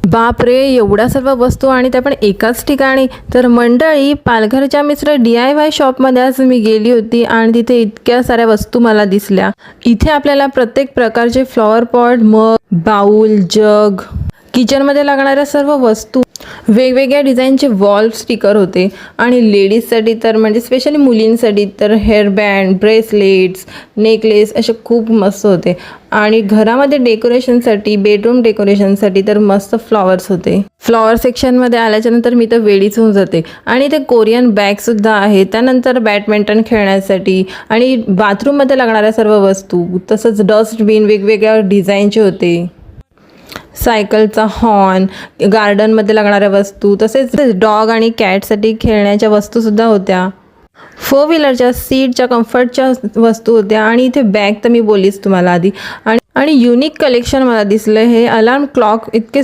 बापरे, एवढ्या सर्व वस्तू आणि त्या पण एकाच ठिकाणी. तर मंडळी, पालघरच्या मिश्र DIY शॉपमध्ये आज मी गेली होती आणि तिथे इतक्या साऱ्या वस्तू मला दिसल्या. इथे आपल्याला प्रत्येक प्रकारचे फ्लॉवर पॉट, मग, बाउल, जग, किचनमध्ये लागणाऱ्या सर्व वस्तू, वेगवेगळ्या डिझाईनचे वॉल स्टिकर होते. आणि लेडीजसाठी तर म्हणजे स्पेशली मुलींसाठी तर हेअरबँड, ब्रेसलेट्स, नेकलेस असे खूप मस्त होते. आणि घरामध्ये डेकोरेशनसाठी, बेडरूम डेकोरेशनसाठी तर मस्त फ्लॉवर्स होते. फ्लॉवर सेक्शनमध्ये आल्याच्यानंतर मी तर वेडीच होऊन जाते. आणि ते कोरियन बॅगसुद्धा आहे. त्यानंतर बॅडमिंटन खेळण्यासाठी आणि बाथरूममध्ये लागणाऱ्या सर्व वस्तू, तसंच डस्टबिन वेगवेगळ्या डिझाईनचे होते. सायकलचा हॉर्न, गार्डनमध्ये लागणाऱ्या वस्तू, तसेच डॉग आणि कॅटसाठी खेळण्याच्या वस्तूसुद्धा होत्या. 4 व्हीलरच्या सीटच्या कम्फर्टच्या वस्तू होत्या. आणि इथे बॅग तर मी बोललीच तुम्हाला आधी. आणि युनिक कलेक्शन मला दिसलं. हे अलार्म क्लॉक इतके